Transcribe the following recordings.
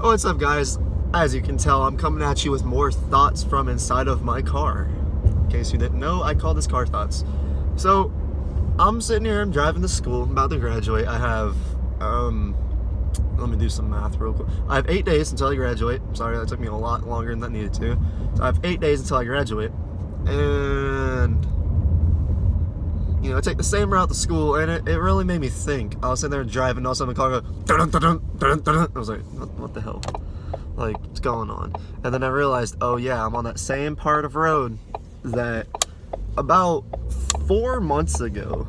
What's up, guys? As you can tell, I'm coming at you with more thoughts from inside of my car. In case you didn't know, I call this car thoughts. So, I'm sitting here, I'm driving to school, I'm about to graduate. I have, let me do some math real quick. I have 8 days until I graduate. Sorry, that took me a lot longer than that needed to. So I have 8 days until I graduate. And, you know, I take the same route to school, and it really made me think. I was sitting there driving, all of a sudden the car goes, dun, dun, dun, dun, dun, dun. I was like, what the hell? Like, what's going on? And then I realized, oh yeah, I'm on that same part of road that about 4 months ago,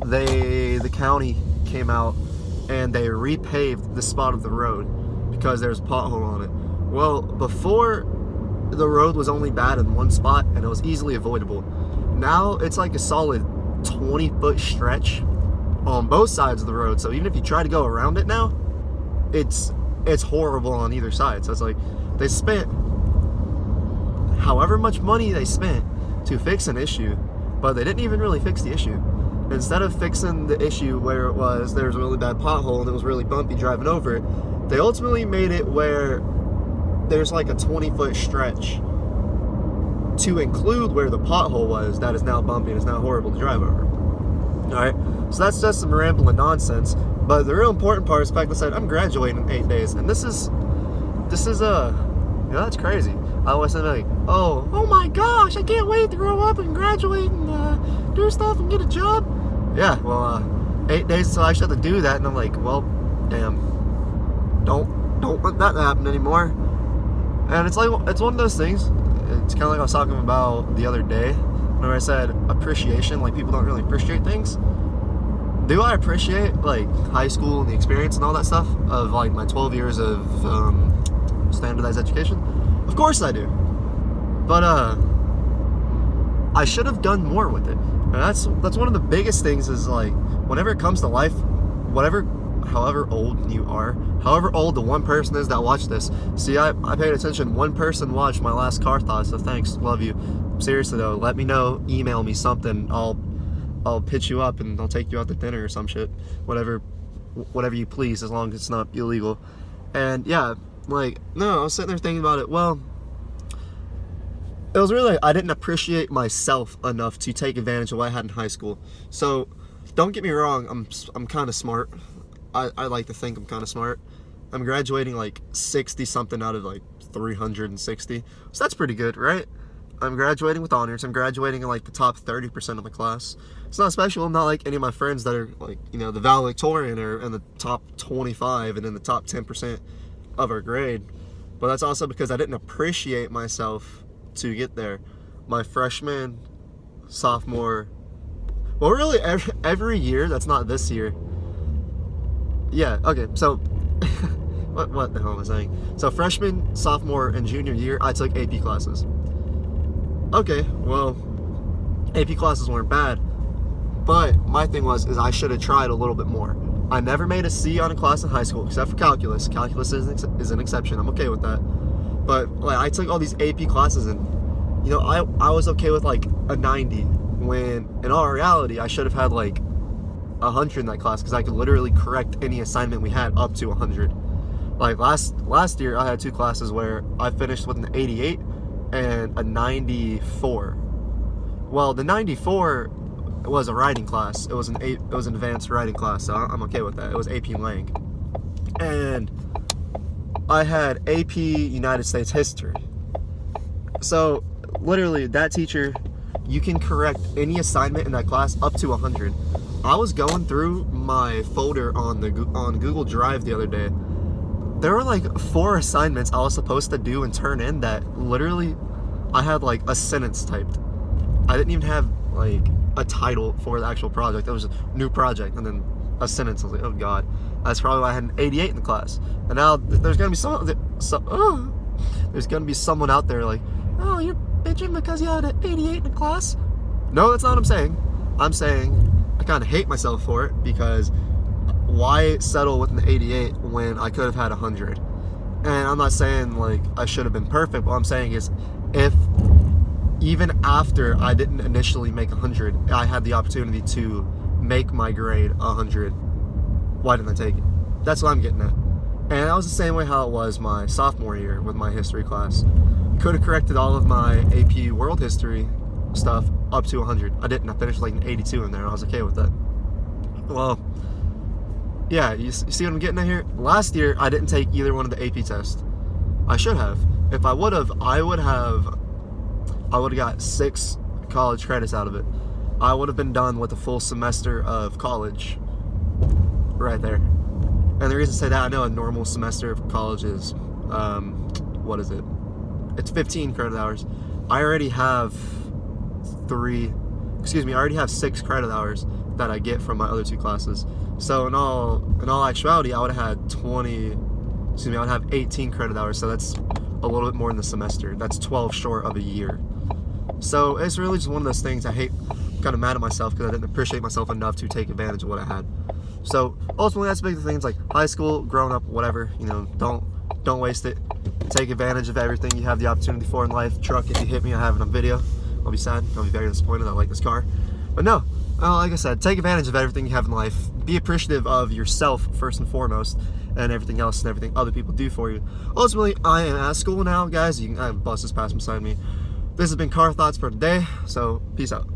the county came out and they repaved the spot of the road because there's a pothole on it. Well, before, the road was only bad in one spot and it was easily avoidable. Now it's like a solid 20-foot stretch on both sides of the road. So even if you try to go around it now, it's horrible on either side. So it's like they spent however much money they spent to fix an issue, but they didn't even really fix the issue. Instead of fixing the issue where it was there was a really bad pothole and it was really bumpy driving over it, they ultimately made it where there's like a 20-foot stretch to include where the pothole was that is now bumpy and is now horrible to drive over. Alright, so that's just some rambling nonsense. But the real important part is the fact that I said I'm graduating in 8 days, and this is that's crazy. I always say like, oh my gosh, I can't wait to grow up and graduate and do stuff and get a job. Yeah, well, 8 days until I actually have to do that, and I'm like, well, damn, don't want that to happen anymore. And it's like, it's one of those things. It's kind of like I was talking about the other day, whenever I said appreciation, like people don't really appreciate things. Do I appreciate like high school and the experience and all that stuff of like my 12 years of standardized education? Of course I do. But I should have done more with it. And that's one of the biggest things is like whenever it comes to life, however old you are, however old the one person is that watched this. See, I paid attention. One person watched my last car thought, so thanks, love you. Seriously though, let me know, email me something. I'll pitch you up and I'll take you out to dinner or some shit. Whatever you please, as long as it's not illegal. And yeah, like, no, I was sitting there thinking about it. Well, it was really, I didn't appreciate myself enough to take advantage of what I had in high school. So, don't get me wrong, I'm kind of smart. I like to think I'm kind of smart. I'm graduating like 60 something out of like 360. So that's pretty good, right? I'm graduating with honors. I'm graduating in like the top 30% of my class. It's not special. I'm not like any of my friends that are like, you know, the valedictorian or in the top 25 and in the top 10% of our grade. But that's also because I didn't appreciate myself to get there. My freshman, sophomore, well, really every year, that's not this year. Yeah, okay, so what the hell am I saying? So freshman, sophomore, and junior year, I took AP classes. Okay, well, AP classes weren't bad, but my thing is I should have tried a little bit more. I never made a C on a class in high school, except for calculus. Calculus is an exception. I'm okay with that. But like, I took all these AP classes, and you know, I was okay with like a 90, when in all reality, I should have had like 100 in that class, because I could literally correct any assignment we had up to 100. Like last year, I had 2 classes where I finished with an 88 and a 94. Well, the 94 was a writing class. It was an advanced writing class, so I'm okay with that. It was AP Lang. And I had AP United States History. So, literally, that teacher, you can correct any assignment in that class up to 100. I was going through my folder on Google Drive the other day. There were like 4 assignments I was supposed to do and turn in that literally I had like a sentence typed. I didn't even have like a title for the actual project. It was a new project and then a sentence. I was like, oh god. That's probably why I had an 88 in the class. And now there's gonna be there's gonna be someone out there like, oh, you're bitching because you had an 88 in the class? No, that's not what I'm saying. I'm saying I kind of hate myself for it, because why settle with an 88 when I could have had 100? And I'm not saying like I should have been perfect. What I'm saying is, if even after I didn't initially make 100, I had the opportunity to make my grade 100, why didn't I take it? That's what I'm getting at. And that was the same way how it was my sophomore year with my history class. Could have corrected all of my AP world history stuff up to 100. I didn't. I finished like an 82 in there, and I was okay with that. Well, yeah, you see what I'm getting at here? Last year, I didn't take either one of the AP tests. I should have. If I would have, I would have got 6 college credits out of it. I would have been done with a full semester of college right there. And the reason I say that, I know a normal semester of college is, what is it? It's 15 credit hours. I already have 6 credit hours that I get from my other 2 classes. So in all actuality, I would have had 18 credit hours. So that's a little bit more in the semester. That's 12 short of a year. So it's really just one of those things. I hate, kind of mad at myself because I didn't appreciate myself enough to take advantage of what I had. So ultimately, that's big things like high school, growing up, whatever. Don't waste it. Take advantage of everything you have the opportunity for in life. Truck, if you hit me, I have it on video. I'll be sad. I'll be very disappointed. I like this car. But no, like I said, take advantage of everything you have in life. Be appreciative of yourself first and foremost, and everything else and everything other people do for you. Ultimately, I am at school now, guys. I have buses passing beside me. This has been Car Thoughts for today. So peace out.